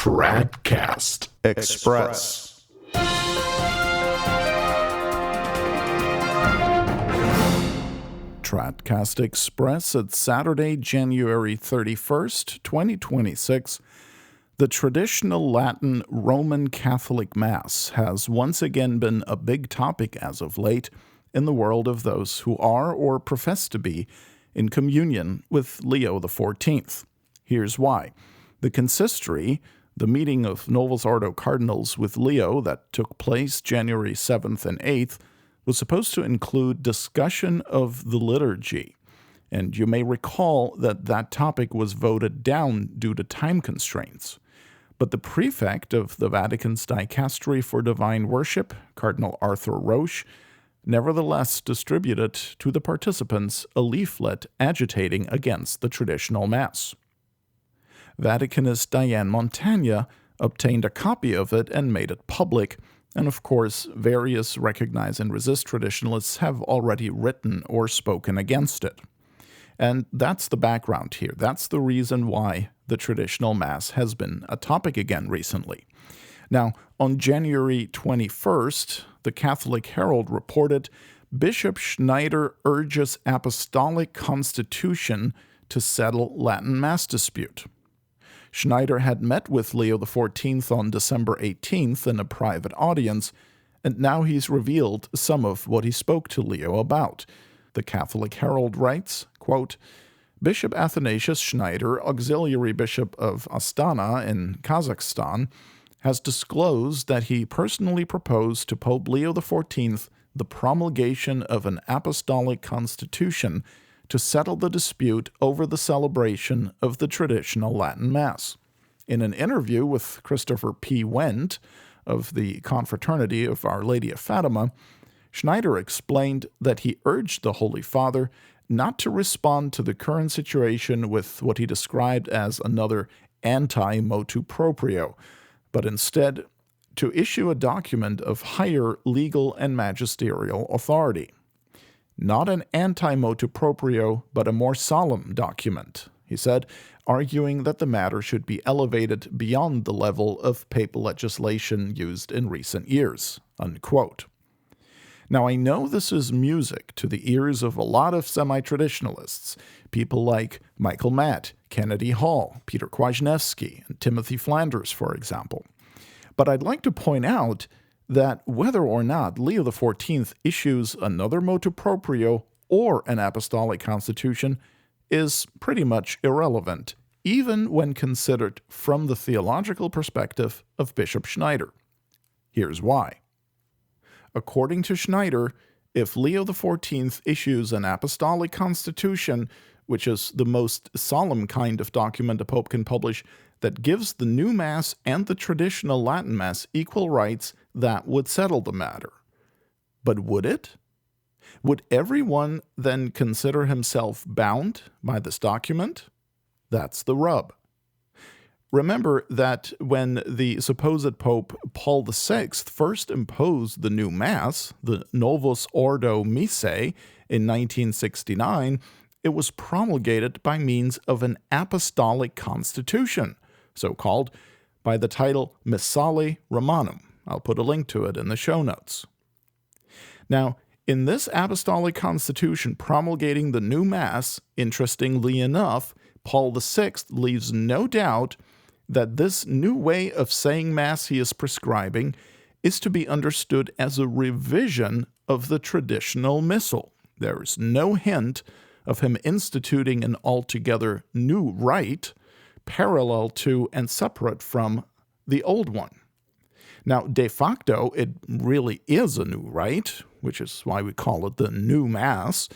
TRADCAST Express. TRADCAST Express at Saturday, January 31st, 2026. The traditional Latin Roman Catholic Mass has once again been a big topic as of late in the world of those who are or profess to be in communion with Leo XIV. Here's why. The consistory, the meeting of Novus Ordo cardinals with Leo that took place January 7th and 8th, was supposed to include discussion of the liturgy. And you may recall that that topic was voted down due to time constraints. But the prefect of the Vatican's Dicastery for Divine Worship, Cardinal Arthur Roche, nevertheless distributed to the participants a leaflet agitating against the traditional Mass. Vaticanist Diane Montagna obtained a copy of it and made it public, and of course, various Recognize and Resist traditionalists have already written or spoken against it. And that's the background here. That's the reason why the traditional Mass has been a topic again recently. Now, on January 21st, the Catholic Herald reported Bishop Schneider urges Apostolic Constitution to settle Latin Mass dispute. Schneider had met with Leo XIV on December 18th in a private audience, and now he's revealed some of what he spoke to Leo about. The Catholic Herald writes, quote, Bishop Athanasius Schneider, Auxiliary Bishop of Astana in Kazakhstan, has disclosed that he personally proposed to Pope Leo XIV the promulgation of an Apostolic Constitution to settle the dispute over the celebration of the traditional Latin Mass. In an interview with Christopher P. Wendt of the Confraternity of Our Lady of Fatima, Schneider explained that he urged the Holy Father not to respond to the current situation with what he described as another anti-motu proprio, but instead to issue a document of higher legal and magisterial authority. Not an anti-motu proprio, but a more solemn document, he said, arguing that the matter should be elevated beyond the level of papal legislation used in recent years, unquote. Now, I know this is music to the ears of a lot of semi-traditionalists, people like Michael Matt, Kennedy Hall, Peter Kwasniewski, and Timothy Flanders, for example. But I'd like to point out that whether or not Leo XIV issues another motu proprio or an apostolic constitution is pretty much irrelevant, even when considered from the theological perspective of Bishop Schneider. Here's why. According to Schneider, if Leo XIV issues an apostolic constitution, which is the most solemn kind of document a pope can publish, that gives the new Mass and the traditional Latin Mass equal rights, that would settle the matter. But would it? Would everyone then consider himself bound by this document? That's the rub. Remember that when the supposed Pope Paul VI first imposed the new Mass, the Novus Ordo Missae, in 1969, it was promulgated by means of an apostolic constitution, so-called, by the title Missale Romanum. I'll put a link to it in the show notes. Now, in this apostolic constitution promulgating the new Mass, interestingly enough, Paul VI leaves no doubt that this new way of saying Mass he is prescribing is to be understood as a revision of the traditional Missal. There is no hint of him instituting an altogether new rite, parallel to and separate from the old one. Now, de facto, it really is a new rite, which is why we call it the new Mass,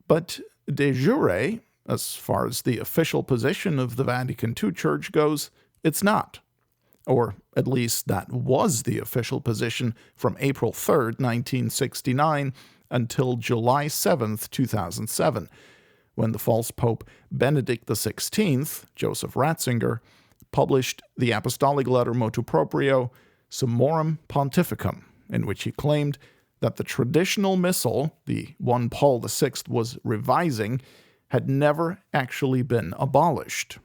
but de jure, as far as the official position of the Vatican II Church goes, it's not. Or at least that was the official position from April 3rd, 1969, until July 7th, 2007, when the false Pope Benedict XVI, Joseph Ratzinger, published the apostolic letter Motu Proprio Summorum Pontificum, in which he claimed that the traditional Missal, the one Paul VI was revising, had never actually been abolished.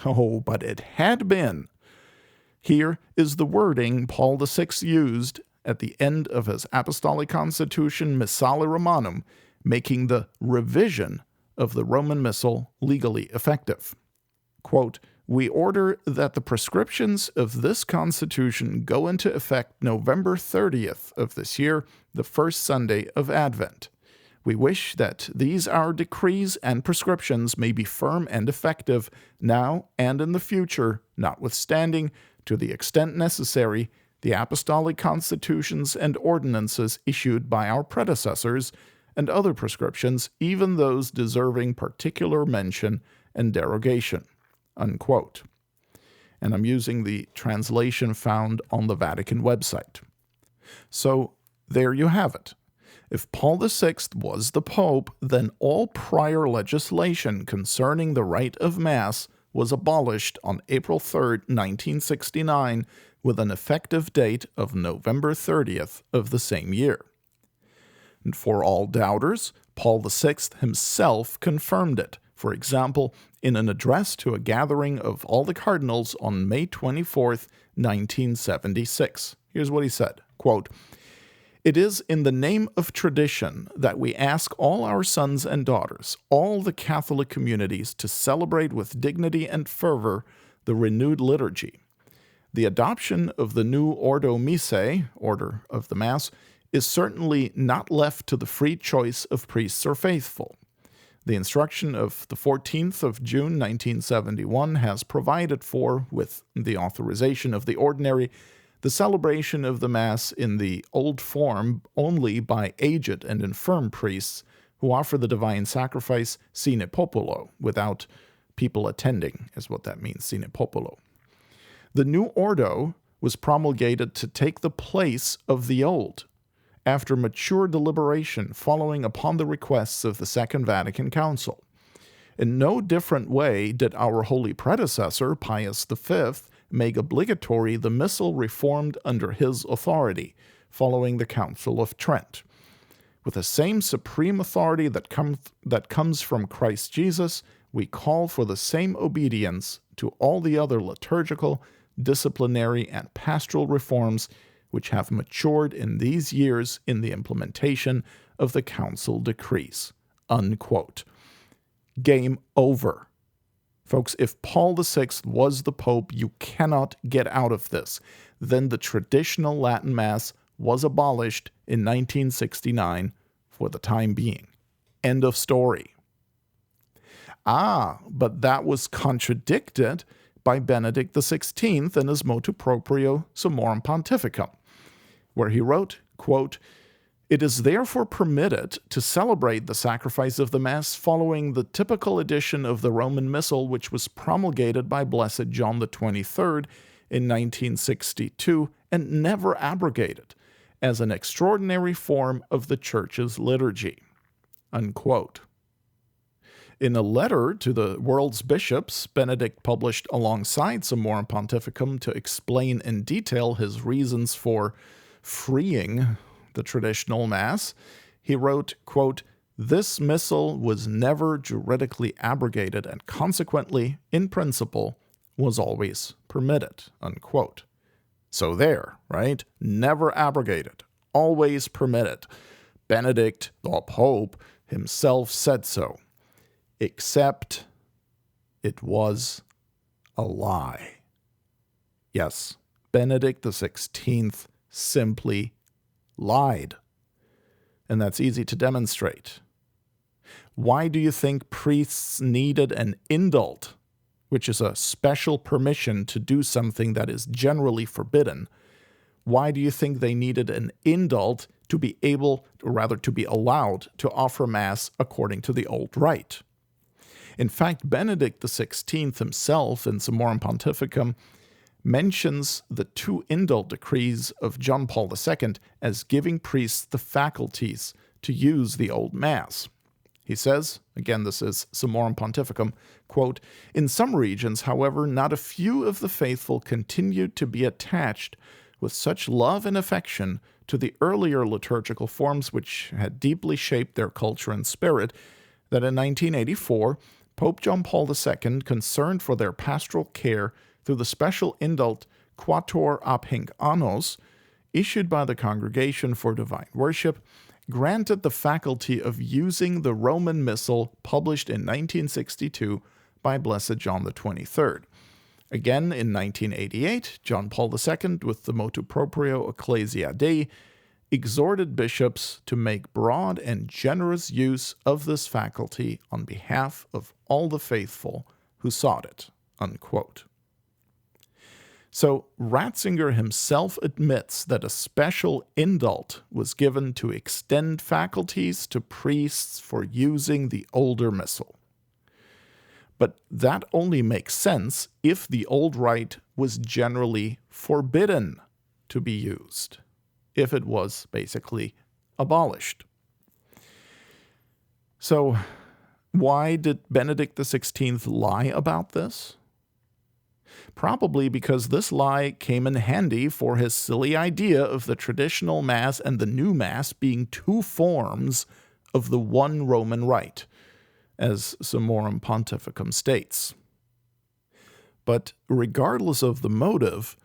Oh, but it had been. Here is the wording Paul VI used at the end of his Apostolic Constitution Missale Romanum, making the revision of the Roman Missal legally effective. Quote, "We order that the prescriptions of this constitution go into effect November 30th of this year, the first Sunday of Advent. We wish that these our decrees and prescriptions may be firm and effective now and in the future, notwithstanding, to the extent necessary, the apostolic constitutions and ordinances issued by our predecessors, and other prescriptions, even those deserving particular mention and derogation." Unquote. And I'm using the translation found on the Vatican website. So there you have it. If Paul VI was the Pope, then all prior legislation concerning the rite of Mass was abolished on April 3rd, 1969, with an effective date of November 30th of the same year. And for all doubters, Paul VI himself confirmed it, for example, in an address to a gathering of all the cardinals on May 24th, 1976. Here's what he said, quote, "It is in the name of tradition that we ask all our sons and daughters, all the Catholic communities, to celebrate with dignity and fervor the renewed liturgy. The adoption of the new Ordo Missae, Order of the Mass, is certainly not left to the free choice of priests or faithful. The instruction of the 14th of June, 1971 has provided for, with the authorization of the ordinary, the celebration of the Mass in the old form only by aged and infirm priests who offer the divine sacrifice sine populo, without people attending, is what that means, sine populo. The new Ordo was promulgated to take the place of the old, after mature deliberation following upon the requests of the Second Vatican Council. In no different way did our holy predecessor, Pius V, make obligatory the missal reformed under his authority, following the Council of Trent. With the same supreme authority that comes from Christ Jesus, we call for the same obedience to all the other liturgical, disciplinary, and pastoral reforms which have matured in these years in the implementation of the council decrees." Unquote. Game over. Folks, if Paul VI was the Pope, you cannot get out of this. Then the traditional Latin Mass was abolished in 1969 for the time being. End of story. But that was contradicted by Benedict XVI in his Motu Proprio Summorum Pontificum, where he wrote, quote, "It is therefore permitted to celebrate the sacrifice of the Mass following the typical edition of the Roman Missal, which was promulgated by Blessed John XXIII in 1962 and never abrogated, as an extraordinary form of the Church's liturgy." Unquote. In a letter to the world's bishops, Benedict published alongside Summorum Pontificum to explain in detail his reasons for freeing the traditional Mass. He wrote, quote, "This missal was never juridically abrogated and consequently, in principle, was always permitted." Unquote. So there, right? Never abrogated, always permitted. Benedict, the Pope, himself said so. Except it was a lie. Yes, Benedict XVI simply lied. And that's easy to demonstrate. Why do you think priests needed an indult, which is a special permission to do something that is generally forbidden? Why do you think they needed an indult to be able, or rather to be allowed, to offer Mass according to the old rite? In fact, Benedict XVI himself in Summorum Pontificum mentions the two indult decrees of John Paul II as giving priests the faculties to use the old Mass. He says, again, this is Summorum Pontificum, quote, "In some regions, however, not a few of the faithful continued to be attached with such love and affection to the earlier liturgical forms which had deeply shaped their culture and spirit, that in 1984, Pope John Paul II, concerned for their pastoral care through the special indult Quator ab hinc annos, issued by the Congregation for Divine Worship, granted the faculty of using the Roman Missal published in 1962 by Blessed John XXIII. Again, in 1988, John Paul II, with the Motu Proprio Ecclesia Dei, exhorted bishops to make broad and generous use of this faculty on behalf of all the faithful who sought it, unquote. So Ratzinger himself admits that a special indult was given to extend faculties to priests for using the older missal. But that only makes sense if the old rite was generally forbidden to be used, if it was basically abolished. So why did Benedict XVI lie about this? Probably because this lie came in handy for his silly idea of the traditional Mass and the new Mass being two forms of the one Roman rite, as Summorum Pontificum states. But regardless of the motive,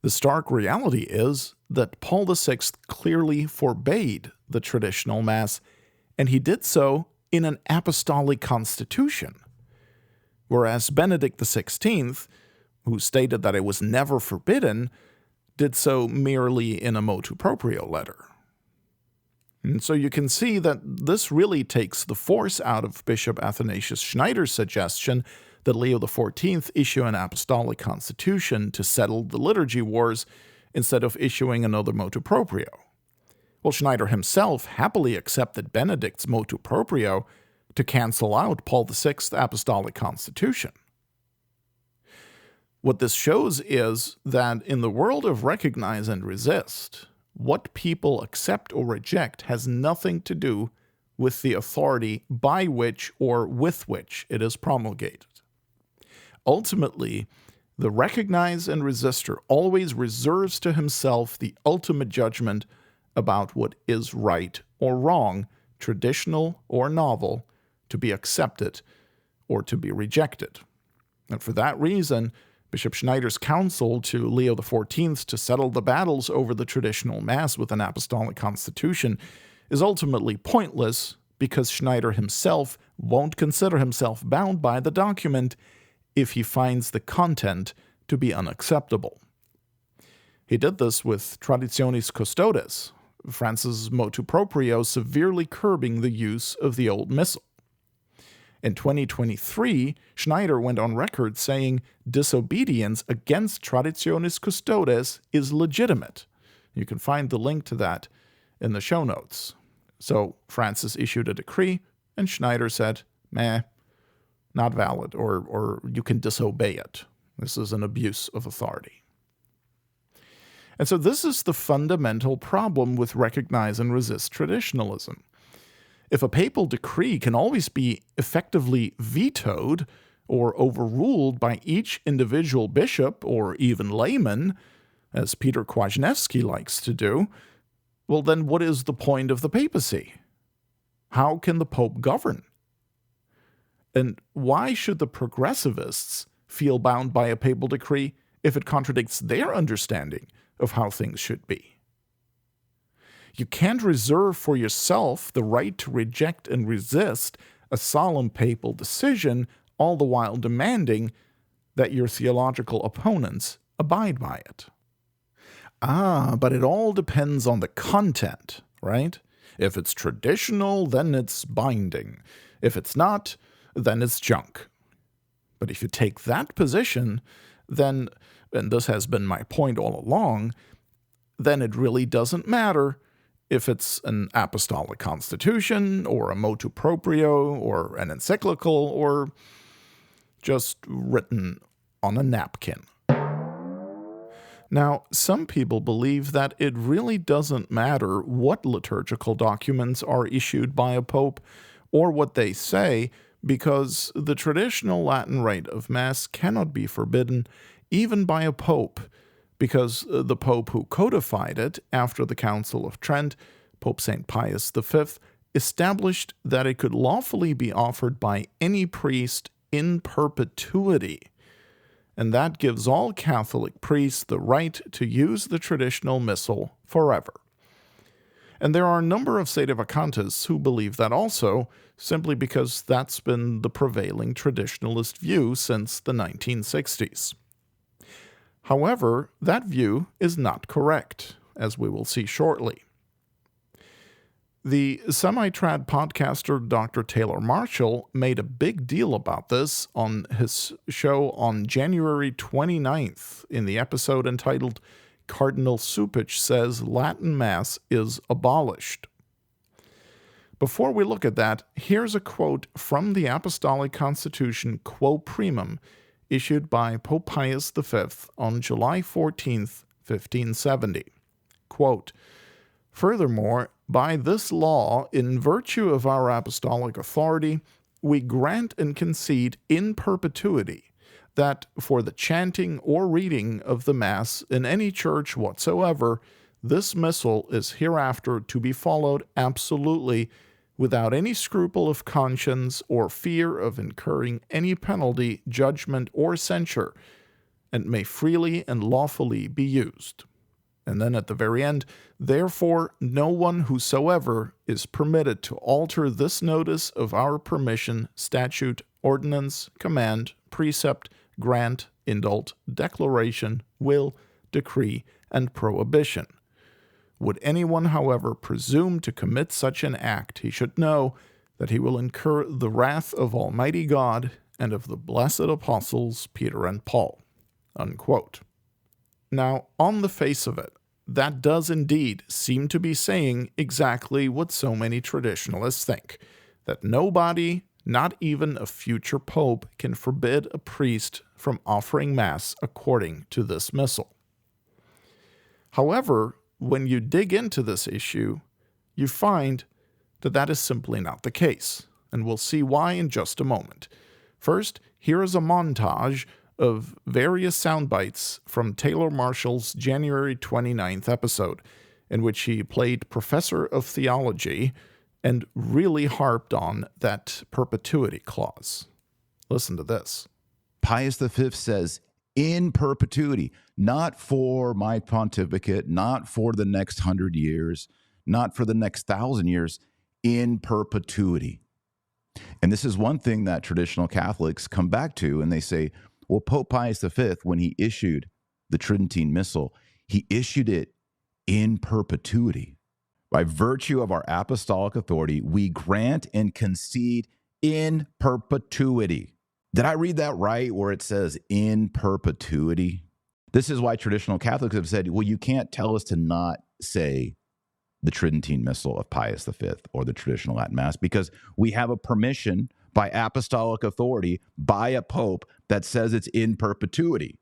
the stark reality is that Paul VI clearly forbade the traditional Mass, and he did so in an Apostolic Constitution, whereas Benedict XVI, who stated that it was never forbidden, did so merely in a motu proprio letter. And so you can see that this really takes the force out of Bishop Athanasius Schneider's suggestion that Leo XIV issue an Apostolic Constitution to settle the liturgy wars instead of issuing another motu proprio. Well, Schneider himself happily accepted Benedict's motu proprio to cancel out Paul VI's Apostolic Constitution. What this shows is that in the world of recognize and resist, what people accept or reject has nothing to do with the authority by which or with which it is promulgated. Ultimately, the recognize and resistor always reserves to himself the ultimate judgment about what is right or wrong, traditional or novel, to be accepted or to be rejected. And for that reason, Bishop Schneider's counsel to Leo XIV to settle the battles over the traditional Mass with an Apostolic Constitution is ultimately pointless because Schneider himself won't consider himself bound by the document if he finds the content to be unacceptable. He did this with Traditionis Custodes, Francis' motu proprio severely curbing the use of the old missal. In 2023, Schneider went on record saying disobedience against Traditionis Custodes is legitimate. You can find the link to that in the show notes. So Francis issued a decree, and Schneider said, meh, not valid, or you can disobey it. This is an abuse of authority. And so this is the fundamental problem with recognize and resist traditionalism. If a papal decree can always be effectively vetoed or overruled by each individual bishop or even layman, as Peter Kwasniewski likes to do, well then what is the point of the papacy? How can the Pope govern? And why should the progressivists feel bound by a papal decree if it contradicts their understanding of how things should be? You can't reserve for yourself the right to reject and resist a solemn papal decision, all the while demanding that your theological opponents abide by it. But it all depends on the content, right? If it's traditional, then it's binding. If it's not, then it's junk. But if you take that position, then, and this has been my point all along, then it really doesn't matter if it's an Apostolic Constitution or a motu proprio or an encyclical or just written on a napkin. Now, some people believe that it really doesn't matter what liturgical documents are issued by a pope or what they say, because the traditional Latin rite of Mass cannot be forbidden even by a pope, because the pope who codified it after the Council of Trent, Pope St. Pius V, established that it could lawfully be offered by any priest in perpetuity. and that gives all Catholic priests the right to use the traditional missal forever. And there are a number of sedevacantists who believe that also, simply because that's been the prevailing traditionalist view since the 1960s. However, that view is not correct, as we will see shortly. The semi-trad podcaster Dr. Taylor Marshall made a big deal about this on his show on January 29th in the episode entitled Cardinal Cupich Says Latin Mass is Abolished. Before we look at that, here's a quote from the Apostolic Constitution Quo Primum, issued by Pope Pius V on July 14th, 1570. Quote, "Furthermore, by this law, in virtue of our apostolic authority, we grant and concede in perpetuity that for the chanting or reading of the Mass in any church whatsoever, this missal is hereafter to be followed absolutely without any scruple of conscience or fear of incurring any penalty, judgment, or censure, and may freely and lawfully be used." And then at the very end, "Therefore, no one whosoever is permitted to alter this notice of our permission, statute, ordinance, command, precept, grant, indult, declaration, will, decree, and prohibition. Would anyone, however, presume to commit such an act, he should know that he will incur the wrath of Almighty God and of the blessed apostles Peter and Paul." Unquote. Now, on the face of it, that does indeed seem to be saying exactly what so many traditionalists think, that nobody, not even a future pope, can forbid a priest from offering Mass according to this missal. However, when you dig into this issue, you find that that is simply not the case, and we'll see why in just a moment. First, here is a montage of various sound bites from Taylor Marshall's January 29th episode, in which he played professor of theology and really harped on that perpetuity clause. Listen to this. Pius V says, in perpetuity, not for my pontificate, not for the next 100 years, not for the next 1,000 years, in perpetuity. And this is one thing that traditional Catholics come back to, and they say, well, Pope Pius V, when he issued the Tridentine Missal, he issued it in perpetuity. By virtue of our apostolic authority, we grant and concede in perpetuity. Did I read that right, where it says in perpetuity? This is why traditional Catholics have said, well, you can't tell us to not say the Tridentine Missal of Pius V or the traditional Latin Mass, because we have a permission by apostolic authority by a pope that says it's in perpetuity.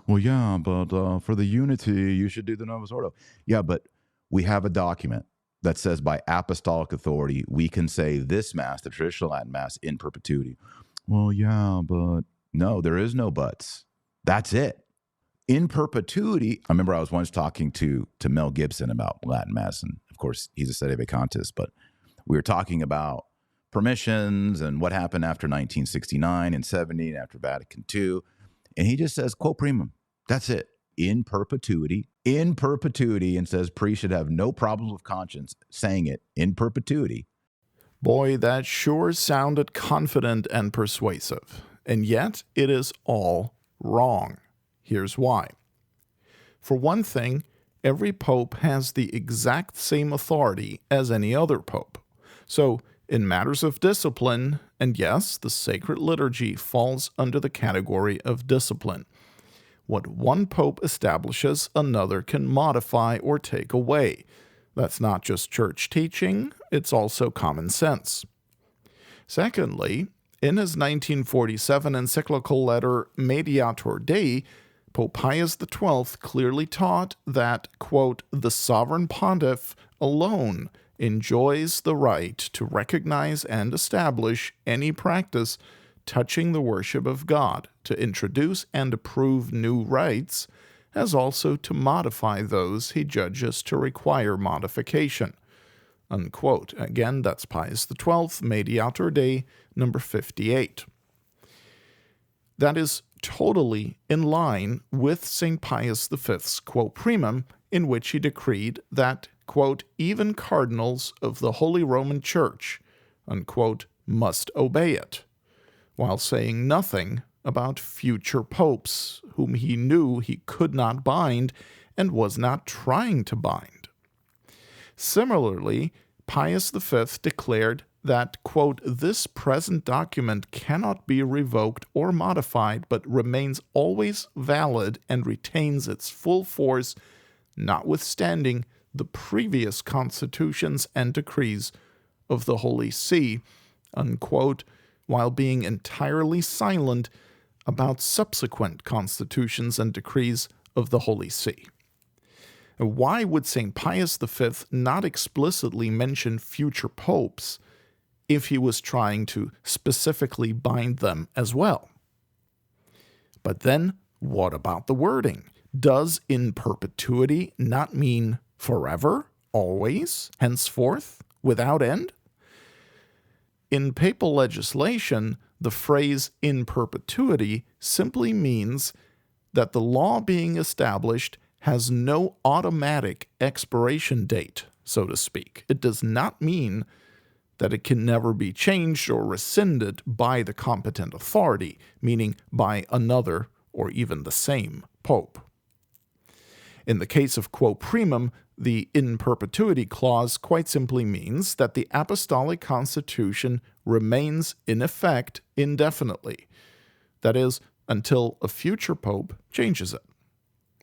Well, yeah, but for the unity, you should do the Novus Ordo. Yeah, but we have a document that says by apostolic authority, we can say this Mass, the traditional Latin Mass, in perpetuity. Well, yeah, but no, there is no buts. That's it. In perpetuity. I remember I was once talking to Mel Gibson about Latin Mass, and of course, he's a sedevacantist, but we were talking about permissions and what happened after 1969 and 70 and after Vatican II. And he just says, Quo Primum. That's it. In perpetuity, and says priests should have no problems with conscience saying it in perpetuity. Boy, that sure sounded confident and persuasive. And yet, it is all wrong. Here's why. For one thing, every pope has the exact same authority as any other pope. So, in matters of discipline, and yes, the sacred liturgy falls under the category of discipline. What one pope establishes, another can modify or take away. That's not just church teaching, it's also common sense. Secondly, in his 1947 encyclical letter Mediator Dei, Pope Pius XII clearly taught that, quote, the sovereign pontiff alone enjoys the right to recognize and establish any practice touching the worship of God, to introduce and approve new rites, as also to modify those he judges to require modification. Unquote. Again, that's Pius XII, Mediator Dei, number 58. That is totally in line with St. Pius V's Quo Primum, in which he decreed that, quote, even cardinals of the Holy Roman Church, unquote, must obey it, while saying nothing about future popes whom he knew he could not bind and was not trying to bind. Similarly, Pius V declared that, quote, this present document cannot be revoked or modified, but remains always valid and retains its full force, notwithstanding the previous constitutions and decrees of the Holy See, unquote, while being entirely silent about subsequent constitutions and decrees of the Holy See. Why would St. Pius V not explicitly mention future popes if he was trying to specifically bind them as well? But then, what about the wording? Does in perpetuity not mean forever, always, henceforth, without end? In papal legislation, the phrase in perpetuity simply means that the law being established has no automatic expiration date, so to speak. It does not mean that it can never be changed or rescinded by the competent authority, meaning by another or even the same pope. In the case of Quo Primum, the in perpetuity clause quite simply means that the Apostolic Constitution remains in effect indefinitely, that is, until a future pope changes it.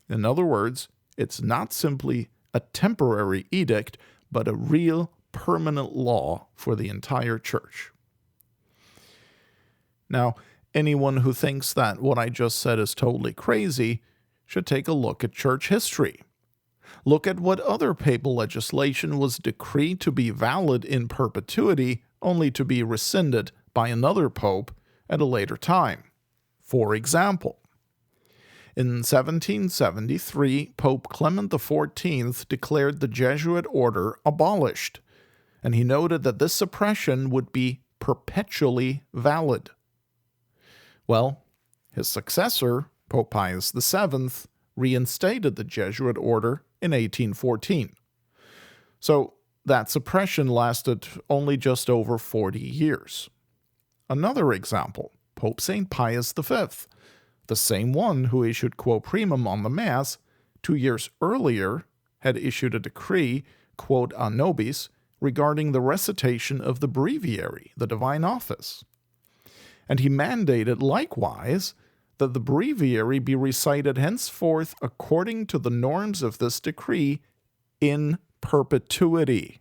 In other words, it's not simply a temporary edict, but a real permanent law for the entire church. Now, anyone who thinks that what I just said is totally crazy should take a look at church history. Look at what other papal legislation was decreed to be valid in perpetuity, only to be rescinded by another pope at a later time. For example, in 1773, Pope Clement XIV declared the Jesuit order abolished, and he noted that this suppression would be perpetually valid. Well, his successor, Pope Pius VII, reinstated the Jesuit order in 1814. So that suppression lasted only just over 40 years. Another example, Pope St. Pius V, the same one who issued Quo Primum on the Mass, 2 years earlier had issued a decree, quod a nobis, regarding the recitation of the breviary, the divine office. And he mandated likewise that the breviary be recited henceforth according to the norms of this decree in perpetuity,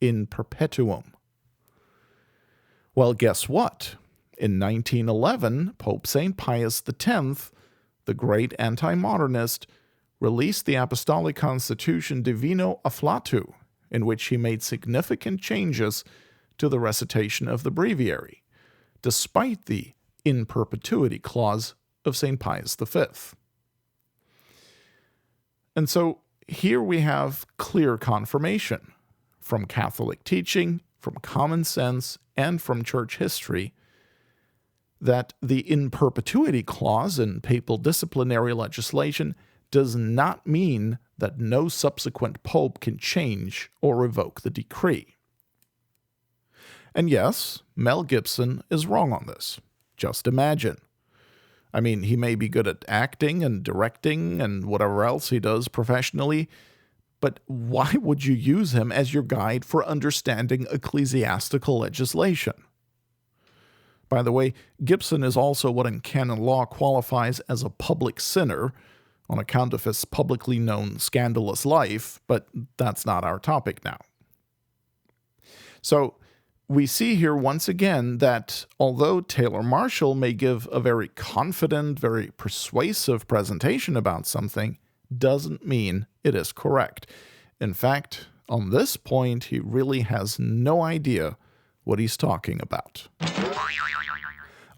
in perpetuum. Well, guess what? In 1911, Pope St. Pius X, the great anti-modernist, released the Apostolic Constitution Divino Afflatu, in which he made significant changes to the recitation of the breviary, despite the in perpetuity clause of St. Pius V. And so here we have clear confirmation from Catholic teaching, from common sense, and from church history that the in perpetuity clause in papal disciplinary legislation does not mean that no subsequent pope can change or revoke the decree. And yes, Mel Gibson is wrong on this. Just imagine. I mean, he may be good at acting and directing and whatever else he does professionally, but why would you use him as your guide for understanding ecclesiastical legislation? By the way, Gibson is also what in canon law qualifies as a public sinner on account of his publicly known scandalous life, but that's not our topic now. So, we see here once again that although Taylor Marshall may give a very confident, very persuasive presentation about something, doesn't mean it is correct. In fact, on this point, he really has no idea what he's talking about.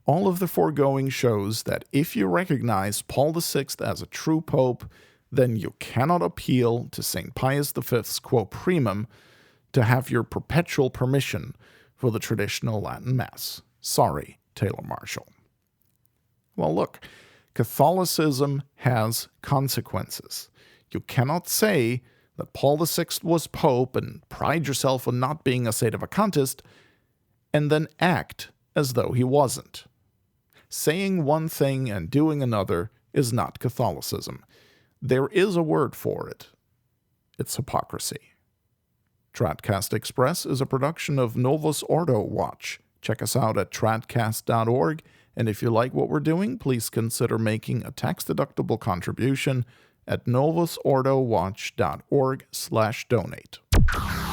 All of the foregoing shows that if you recognize Paul VI as a true pope, then you cannot appeal to St. Pius V's Quo Primum to have your perpetual permission for the traditional Latin Mass. Sorry, Taylor Marshall. Well, look, Catholicism has consequences. You cannot say that Paul VI was Pope and pride yourself on not being a sedevacantist and then act as though he wasn't. Saying one thing and doing another is not Catholicism. There is a word for it. It's hypocrisy. TRADCAST Express is a production of Novus Ordo Watch. Check us out at tradcast.org, and if you like what we're doing, please consider making a tax-deductible contribution at novusordowatch.org/donate.